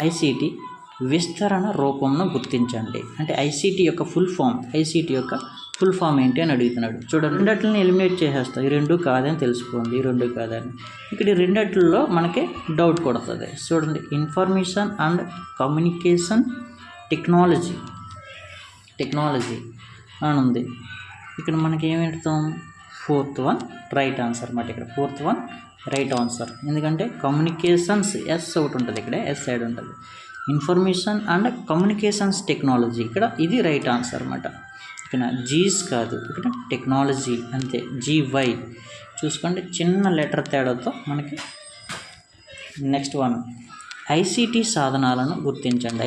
ICT విస్తరణ రూపంను గుర్తించండి. అంటే ఐసీటీ యొక్క ఫుల్ ఫామ్ ఏంటి అని అడుగుతున్నాడు. చూడండి, రెండట్లని ఎలిమినేట్ చేసేస్తాం. ఈ రెండు కాదని తెలిసిపోయింది, ఈ రెండు కాదని. ఇక్కడ ఈ రెండట్లలో మనకి డౌట్ కొడుతుంది. చూడండి, ఇన్ఫర్మేషన్ అండ్ కమ్యూనికేషన్ టెక్నాలజీ అని ఉంది. ఇక్కడ మనకి ఏమి పెడతాం? 4th వన్ రైట్ ఆన్సర్ అన్నమాట. ఇక్కడ 4th వన్ రైట్ ఆన్సర్. ఎందుకంటే కమ్యూనికేషన్స్ ఎస్ ఒకటి ఉంటుంది, ఇక్కడ ఎస్ సైడ్ ఉంటుంది. ఇన్ఫర్మేషన్ అండ్ కమ్యూనికేషన్స్ టెక్నాలజీ, ఇక్కడ ఇది రైట్ ఆన్సర్ అన్నమాట. ఇక్కడ జీస్ కాదు, ఇక్కడ టెక్నాలజీ అంతే. జీవై చూసుకోండి, చిన్న లెటర్ తేడాతో మనకి. నెక్స్ట్ వన్, ఐసీటీ సాధనాలను గుర్తించండి.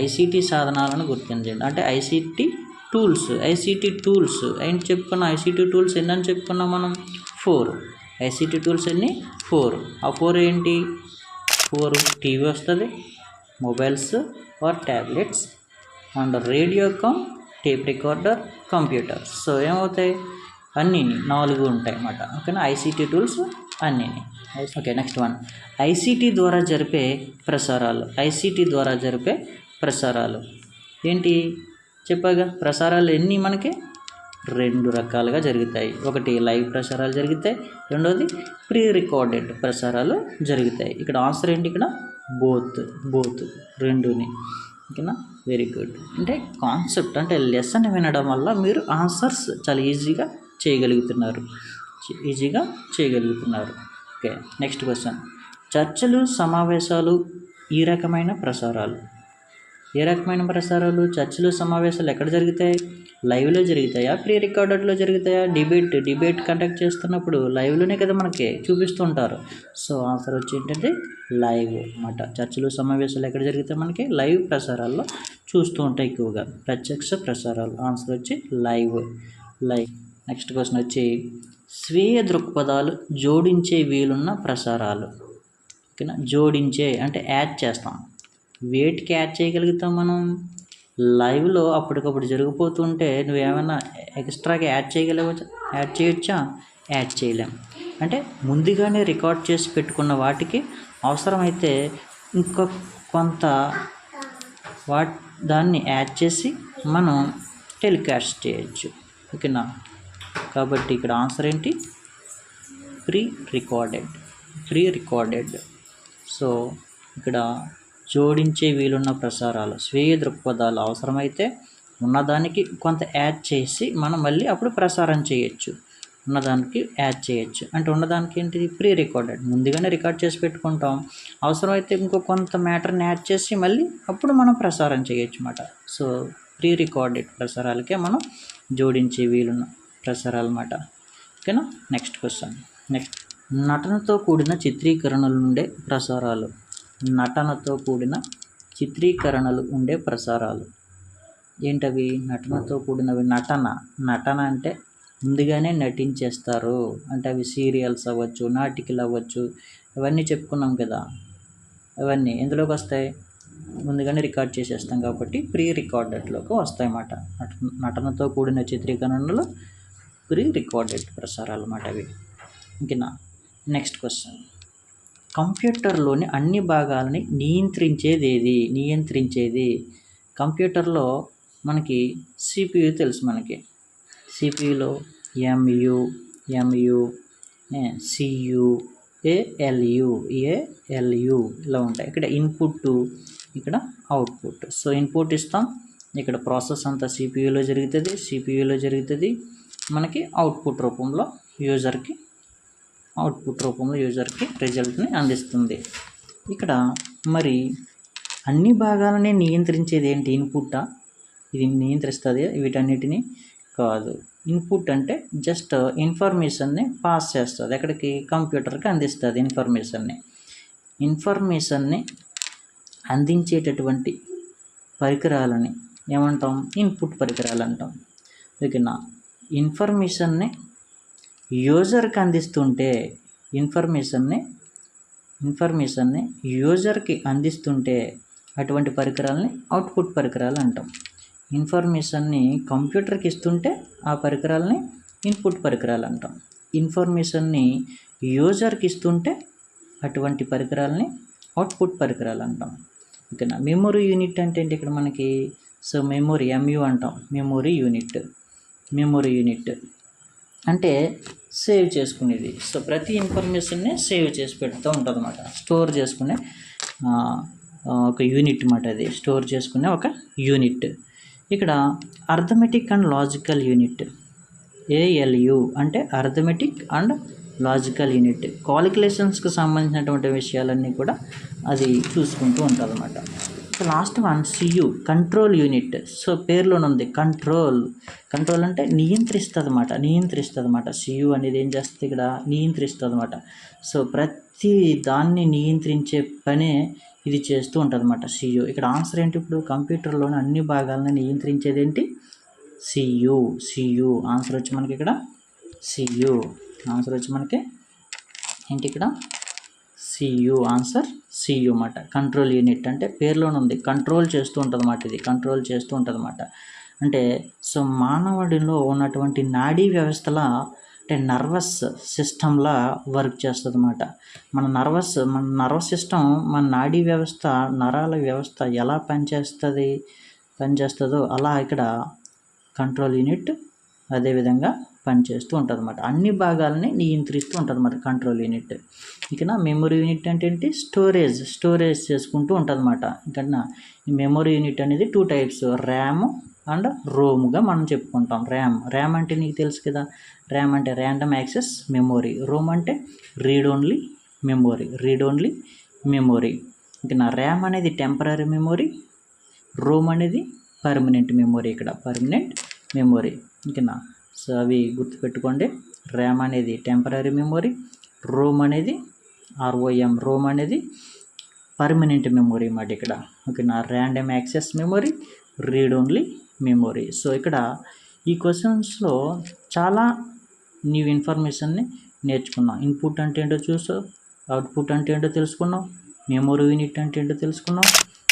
అంటే ఐసీటీ టూల్స్ ఏంటి చెప్పుకున్నాం? ఐసీటీ టూల్స్ ఎన్నని చెప్పుకున్నాం మనం? 4. ఐసీటీ టూల్స్ ఎన్ని? 4. ఆ 4 ఏంటి? 4 టీవీ వస్తుంది, mobiles or tablets, and radio tape recorder, computer. So ఏమవుతాయి? అన్నీ 4 ఉంటాయి అన్నమాట. ఓకేనా? ఐసీటీ టూల్స్ అన్నీ. ఓకే, నెక్స్ట్ వన్, ఐసీటీ ద్వారా జరిపే ప్రసారాలు ఏంటి చెప్పాగా? ప్రసారాలు ఎన్ని మనకి? 2 రకాలుగా జరుగుతాయి. ఒకటి లైవ్ ప్రసారాలు జరుగుతాయి, రెండోది ప్రీ రికార్డెడ్ ప్రసారాలు జరుగుతాయి. ఇక్కడ ఆన్సర్ ఏంటి? ఇక్కడ బోత్ రెండుని. ఓకేనా? Very good. అంటే కాన్సెప్ట్, అంటే లెసన్ వినడం వల్ల మీరు ఆన్సర్స్ చాలా ఈజీగా చేయగలుగుతున్నారు. ఓకే, నెక్స్ట్ క్వశ్చన్, చర్చలు సమావేశాలు ఏ రకమైన ప్రసారాలు? చర్చలు సమావేశాలు ఎక్కడ జరుగుతాయి? లైవ్లో జరుగుతాయా, ప్రీ రికార్డెడ్లో జరుగుతాయా? డిబేట్ కండక్ట్ చేస్తున్నప్పుడు లైవ్లోనే కదా మనకి చూపిస్తుంటారు. సో ఆన్సర్ వచ్చి ఏంటంటే లైవ్ అన్నమాట. చర్చలు సమావేశాలు ఎక్కడ జరుగుతాయి? మనకి లైవ్ ప్రసారాల్లో చూస్తూ ఉంటాయి ఎక్కువగా. ప్రత్యక్ష ప్రసారాలు, ఆన్సర్ వచ్చి లైవ్. నెక్స్ట్ క్వశ్చన్ వచ్చి, స్వీయ దృక్పథాలు జోడించే వీలున్న ప్రసారాలు. ఓకేనా? జోడించే అంటే యాడ్ చేస్తాం. వేటికి యాడ్ చేయగలుగుతాం మనం? లైవ్లో అప్పటికప్పుడు జరిగిపోతుంటే నువ్వేమైనా ఎక్స్ట్రాగా యాడ్ చేయొచ్చా? యాడ్ చేయలేం. అంటే ముందుగానే రికార్డ్ చేసి పెట్టుకున్న వాటికి అవసరమైతే ఇంకో కొంత దాన్ని యాడ్ చేసి మనం టెలికాస్ట్ చేయొచ్చు. ఓకేనా? కాబట్టి ఇక్కడ ఆన్సర్ ఏంటి? Pre recorded. సో ఇక్కడ జోడించే వీలున్న ప్రసారాలు, స్వీయ దృక్పథాలు అవసరమైతే ఉన్నదానికి కొంత యాడ్ చేసి మనం మళ్ళీ అప్పుడు ప్రసారం చేయొచ్చు. అంటే ఉన్నదానికి ఏంటిది? Pre recorded. ముందుగానే రికార్డ్ చేసి పెట్టుకుంటాం, అవసరమైతే ఇంకో కొంత మ్యాటర్ని యాడ్ చేసి మళ్ళీ అప్పుడు మనం ప్రసారం చేయొచ్చు అన్నమాట. సో ప్రీ రికార్డెడ్ ప్రసారాలకే మనం జోడించే వీలున్న ప్రసారాలు అన్నమాట. ఓకేనా? నెక్స్ట్ క్వశ్చన్, నటనతో కూడిన చిత్రీకరణలు ఉండే ప్రసారాలు. ఉండే ప్రసారాలు ఏంటవి? నటనతో కూడినవి. నటన అంటే ముందుగానే నటించేస్తారు. అంటే అవి సీరియల్స్ అవ్వచ్చు, నాటికలు అవ్వచ్చు, ఇవన్నీ చెప్పుకున్నాం కదా. అవన్నీ ఎందులోకి వస్తాయి? ముందుగానే రికార్డ్ చేసేస్తాం కాబట్టి ప్రీ రికార్డెడ్లోకి వస్తాయి అన్నమాట. నటనతో కూడిన చిత్రీకరణలు ప్రీ రికార్డెడ్ ప్రసారాలు అన్నమాట అవి. ఇంకేనా? నెక్స్ట్ క్వశ్చన్, కంప్యూటర్లోని అన్ని భాగాలని నియంత్రించేది. కంప్యూటర్లో మనకి CPU తెలుసు. మనకి CPUలో MU, CU, ALU ఇలా ఉంటాయి. ఇక్కడ ఇన్పుట్, ఇక్కడ అవుట్పుట్. సో ఇన్పుట్ ఇస్తాం, ఇక్కడ ప్రాసెస్ అంతా CPUలో జరుగుతుంది. మనకి అవుట్పుట్ రూపంలో యూజర్కి రిజల్ట్ని అందిస్తుంది. ఇక్కడ మరి అన్ని భాగాలని నియంత్రించేది ఏంటి? ఇన్పుట్టా? ఇది నియంత్రిస్తుంది వీటన్నిటిని? కాదు. ఇన్పుట్ అంటే జస్ట్ ఇన్ఫర్మేషన్ని పాస్ చేస్తుంది. ఎక్కడికి? కంప్యూటర్కి అందిస్తుంది ఇన్ఫర్మేషన్ని అందించేటటువంటి పరికరాలని ఏమంటాం? ఇన్పుట్ పరికరాలు అంటాం. ఓకేనా? ఇన్ఫర్మేషన్ని యూజర్కి అందిస్తుంటే, యూజర్కి అందిస్తుంటే అటువంటి పరికరాలని అవుట్పుట్ పరికరాలు అంటాం. ఇన్ఫర్మేషన్ని కంప్యూటర్కి ఇస్తుంటే ఆ పరికరాలని ఇన్పుట్ పరికరాలు అంటాం. ఇన్ఫర్మేషన్ని యూజర్కి ఇస్తుంటే అటువంటి పరికరాలని అవుట్పుట్ పరికరాలు అంటాం. ఓకేనా. మెమొరీ యూనిట్ అంటే ఏంటి ఇక్కడ మనకి, సో మెమొరీ ఎంయూ అంటాం, మెమొరీ యూనిట్ అంటే సేవ్ చేసుకునేది. సో ప్రతి ఇన్ఫర్మేషన్ని సేవ్ చేసి పెడుతూ ఉంటుంది అన్నమాట, స్టోర్ చేసుకునే ఒక యూనిట్ అన్నమాట. అది స్టోర్ చేసుకునే ఒక యూనిట్. ఇక్కడ arithmetic and logical unit, ALU అంటే అర్థమెటిక్ అండ్ లాజికల్ యూనిట్, కాలిక్యులేషన్స్కి సంబంధించినటువంటి విషయాలన్నీ కూడా అది చూసుకుంటూ ఉంటుంది అన్నమాట. So last one CU control unit. So పేరులోనే ఉంది కంట్రోల్ అంటే నియంత్రిస్తుంది అన్నమాట. CU అనేది ఏం చేస్తుంది ఇక్కడ, నియంత్రిస్తుంది అన్నమాట. సో ప్రతి దాన్ని నియంత్రించే పనే ఇది చేస్తూ ఉంటుంది అన్నమాట CU. ఇక్కడ ఆన్సర్ ఏంటి, ఇప్పుడు కంప్యూటర్లోని అన్ని భాగాలను నియంత్రించేది ఏంటి, CU. ఆన్సర్ వచ్చి మనకి ఇక్కడ CU. ఆన్సర్ వచ్చి మనకి ఏంటి ఇక్కడ CU. ఆన్సర్ CU అన్నమాట. కంట్రోల్ యూనిట్ అంటే పేరులోనే ఉంది, కంట్రోల్ చేస్తూ ఉంటుంది అన్నమాట. ఇది కంట్రోల్ చేస్తూ ఉంటుంది అన్నమాట. అంటే సో మానవుడిలో ఉన్నటువంటి నాడీ వ్యవస్థలా, అంటే నర్వస్ సిస్టంలా వర్క్ చేస్తుంది అన్నమాట. మన నర్వస్ సిస్టమ్, మన నాడీ వ్యవస్థ, నరాల వ్యవస్థ ఎలా పనిచేస్తుందో అలా ఇక్కడ కంట్రోల్ యూనిట్ అదేవిధంగా పనిచేస్తూ ఉంటుంది అన్నమాట. అన్ని భాగాలని నియంత్రిస్తూ ఉంటుంది అన్నమాట కంట్రోల్ యూనిట్. ఇక మెమొరీ యూనిట్ అంటే ఏంటి, స్టోరేజ్ చేసుకుంటూ ఉంటుంది అన్నమాట. ఇక్కడ ఈ మెమొరీ యూనిట్ అనేది 2 టైప్స్, ర్యామ్ అండ్ రోమ్గా మనం చెప్పుకుంటాం. ర్యామ్ అంటే నీకు తెలుసు కదా, ర్యామ్ అంటే ర్యాండమ్ యాక్సెస్ మెమొరీ, రోమ్ అంటే రీడ్ ఓన్లీ మెమొరీ. ఇక ర్యామ్ అనేది టెంపరరీ మెమొరీ, రోమ్ అనేది పర్మనెంట్ మెమొరీ. ఇక్కడ పర్మనెంట్ మెమొరీ. ఓకేనా. సో అవి గుర్తుపెట్టుకోండి. ర్యామ్ అనేది టెంపరరీ మెమొరీ, రోమ్ అనేది రోమ్ అనేది పర్మనెంట్ మెమొరీ అన్నమాట ఇక్కడ. ఓకేనా. Random access memory, read only memory. So ఇక్కడ ఈ క్వశ్చన్స్లో చాలా న్యూ ఇన్ఫర్మేషన్ని నేర్చుకున్నాం. ఇన్పుట్ అంటే ఏంటో చూసావు, అవుట్పుట్ అంటే ఏంటో తెలుసుకున్నాం, మెమొరీ యూనిట్ అంటే ఏంటో తెలుసుకున్నాం,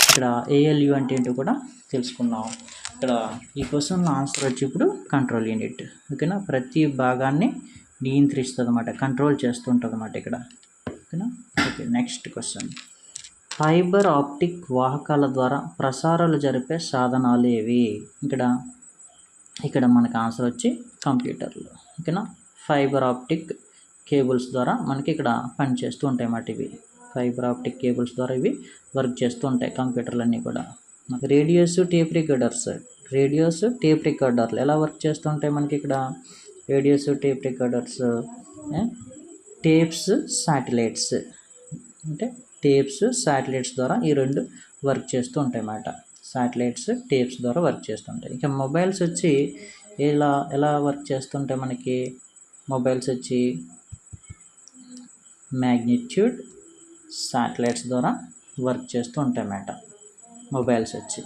ఇక్కడ ALU అంటే ఏంటో కూడా తెలుసుకున్నాం. ఇక్కడ ఈ క్వశ్చన్లో ఆన్సర్ వచ్చి ఇప్పుడు కంట్రోల్ యూనిట్. ఓకేనా. ప్రతి భాగాన్ని నియంత్రిస్తుంది అన్నమాట, కంట్రోల్ చేస్తుంటుంది అన్నమాట ఇక్కడ. ఓకేనా. Okay, next question. Fibre optic వాహకాల ద్వారా ప్రసారాలు జరిపే సాధనాలు ఏవి? ఇక్కడ మనకు ఆన్సర్ వచ్చి కంప్యూటర్లు. ఓకేనా. ఫైబర్ ఆప్టిక్ కేబుల్స్ ద్వారా మనకి ఇక్కడ పనిచేస్తూ ఉంటాయి అన్నమాట. ఇవి ఫైబర్ ఆప్టిక్ కేబుల్స్ ద్వారా ఇవి వర్క్ చేస్తూ ఉంటాయి కంప్యూటర్లు అన్నీ కూడా. రేడియోస్, టేప్ రికార్డర్లు ఎలా వర్క్ చేస్తూ ఉంటాయి మనకి ఇక్కడ? Radios, tape recorders, tapes, satellites, అంటే టేప్స్, శాటిలైట్స్ ద్వారా ఈ రెండు వర్క్ చేస్తూ ఉంటాయి అన్నమాట. శాటిలైట్స్, టేప్స్ ద్వారా వర్క్ చేస్తుంటాయి. ఇక మొబైల్స్ వచ్చి ఎలా వర్క్ చేస్తుంటాయి మనకి? మొబైల్స్ వచ్చి మ్యాగ్నిట్యూడ్ శాటిలైట్స్ ద్వారా వర్క్ చేస్తూ ఉంటాయి అన్నమాట మొబైల్స్ వచ్చి.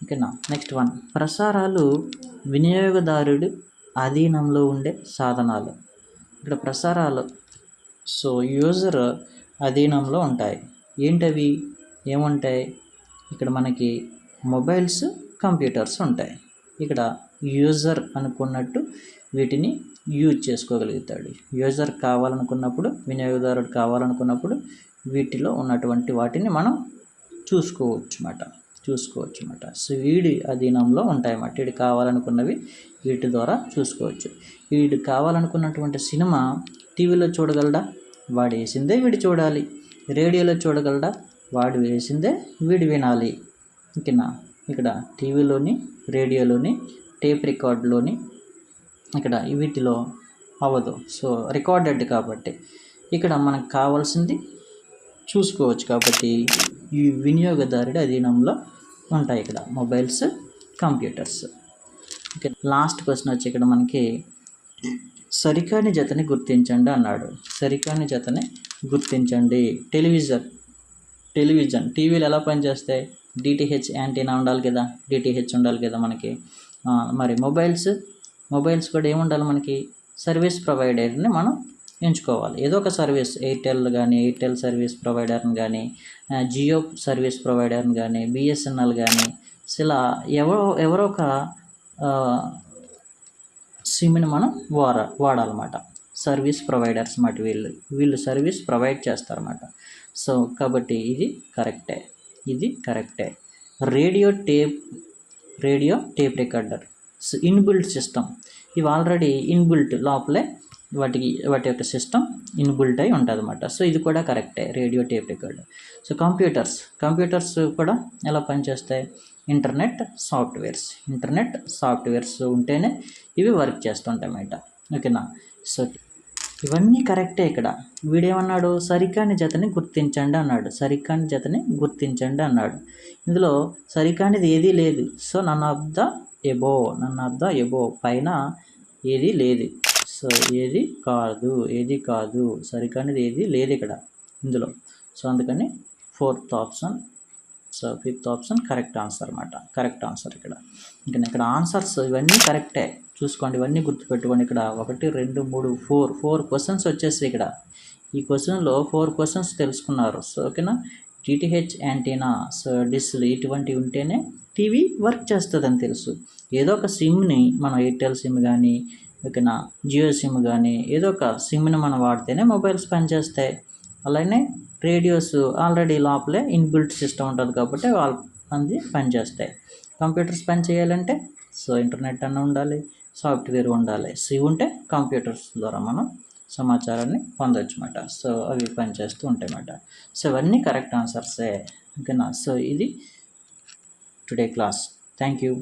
ఓకేనా. నెక్స్ట్ వన్, ప్రసారాలు వినియోగదారుడి అధీనంలో ఉండే సాధనాలు. ఇక్కడ ప్రసారాలు సో యూజర్ అధీనంలో ఉంటాయి. ఏంటవి, ఏముంటాయి? ఇక్కడ మనకి మొబైల్స్, కంప్యూటర్స్ ఉంటాయి. ఇక్కడ యూజర్ అనుకున్నట్టు వీటిని యూజ్ చేసుకోగలుగుతాడు. యూజర్ కావాలనుకున్నప్పుడు, వినియోగదారుడు కావాలనుకున్నప్పుడు వీటిలో ఉన్నటువంటి వాటిని మనం చూసుకోవచ్చు అన్నమాట. సో వీడి అధీనంలో ఉంటాయన్నమాట. వీడు కావాలనుకున్నవి వీటి ద్వారా చూసుకోవచ్చు. వీడు కావాలనుకున్నటువంటి సినిమా టీవీలో చూడగలడా? వాడు వేసిందే వీడు చూడాలి. రేడియోలో చూడగలడా? వాడు వేసిందే వీడు వినాలి. ఓకేనా. ఇక్కడ టీవీలోని, రేడియోలోని, టేప్ రికార్డులోని ఇక్కడ వీటిలో అవ్వదు. సో రికార్డెడ్ కాబట్టి ఇక్కడ మనకు కావాల్సింది చూసుకోవచ్చు. కాబట్టి ఈ వినియోగదారుడి అధీనంలో ఉంటాయి ఇక్కడ mobiles, computers. Okay, last question వచ్చి ఇక్కడ మనకి సరికాని జతని గుర్తించండి అన్నాడు. సరికాని జతని గుర్తించండి. టెలివిజన్ టీవీలు ఎలా పనిచేస్తాయి? DTH యాంటీనా ఉండాలి కదా, DTH ఉండాలి కదా మనకి. మరి మొబైల్స్ కూడా ఏముండాలి మనకి? సర్వీస్ ప్రొవైడర్ని మనం ఎంచుకోవాలి. ఏదో ఒక సర్వీస్, ఎయిర్టెల్ సర్వీస్ ప్రొవైడర్ని కానీ, జియో సర్వీస్ ప్రొవైడర్ని కానీ, BSNL కానీ, ఇలా ఎవరో ఒక సిమ్ని మనం వాడాలన్నమాట. సర్వీస్ ప్రొవైడర్స్ అన్నమాట. వీళ్ళు సర్వీస్ ప్రొవైడ్ చేస్తారన్నమాట. సో కాబట్టి ఇది కరెక్టే. ఇది కరెక్టే. Radio tape recorder inbuilt system. ఇవి ఆల్రెడీ ఇన్బిల్ట్ లోపలే వాటి యొక్క సిస్టమ్ ఇన్బిల్ట్ అయి ఉంటుంది అన్నమాట. సో ఇది కూడా కరెక్టే, radio tape recorder. So computers కూడా ఎలా పనిచేస్తాయి? ఇంటర్నెట్ సాఫ్ట్వేర్స్ ఉంటేనే ఇవి వర్క్ చేస్తుంటాయి అన్నమాట. ఓకేనా? సో ఇవన్నీ కరెక్టే. ఇక్కడ వీడేమన్నాడు? సరికాని జతని గుర్తించండి అన్నాడు. ఇందులో సరికానిది ఏదీ లేదు. So none of the above పైన ఏది లేదు. సో ఏది కాదు సరికానిది ఏది లేదు ఇక్కడ ఇందులో. సో అందుకని ఫిఫ్త్ ఆప్షన్ కరెక్ట్ ఆన్సర్ అన్నమాట. కరెక్ట్ ఆన్సర్ ఇక్కడ ఆన్సర్స్ ఇవన్నీ కరెక్టే. చూసుకోండి, ఇవన్నీ గుర్తుపెట్టుకోండి. ఇక్కడ 1 2 3 4 క్వశ్చన్స్ వచ్చేసాయి ఇక్కడ. ఈ క్వశ్చన్లో 4 క్వశ్చన్స్ తెలుసుకున్నారు. సో ఓకేనా? డిటిహెచ్ యాంటీనా, సో డిస్లు ఇటువంటివి ఉంటేనే టీవీ వర్క్ చేస్తుందని తెలుసు. ఏదో ఒక సిమ్ని మనం ఎయిర్టెల్ సిమ్ కానీ, ఓకేనా, జియో సిమ్ కానీ ఏదో ఒక సిమ్ని మనం వాడితేనే మొబైల్స్ పనిచేస్తాయి. అలానే రేడియోస్ ఆల్రెడీ లోపలే ఇన్బిల్ట్ సిస్టమ్ ఉంటుంది కాబట్టి అది పనిచేస్తాయి. కంప్యూటర్స్ పని చేయాలంటే సో ఇంటర్నెట్ అన్న ఉండాలి, సాఫ్ట్వేర్ ఉండాలి. సో ఇవి ఉంటే కంప్యూటర్స్ ద్వారా మనం సమాచారాన్ని పొందవచ్చు అన్నమాట. సో అవి పనిచేస్తూ ఉంటాయి అన్నమాట. సో ఇవన్నీ కరెక్ట్ ఆన్సర్సే. ఓకేనా? సో ఇది టుడే క్లాస్. Thank you.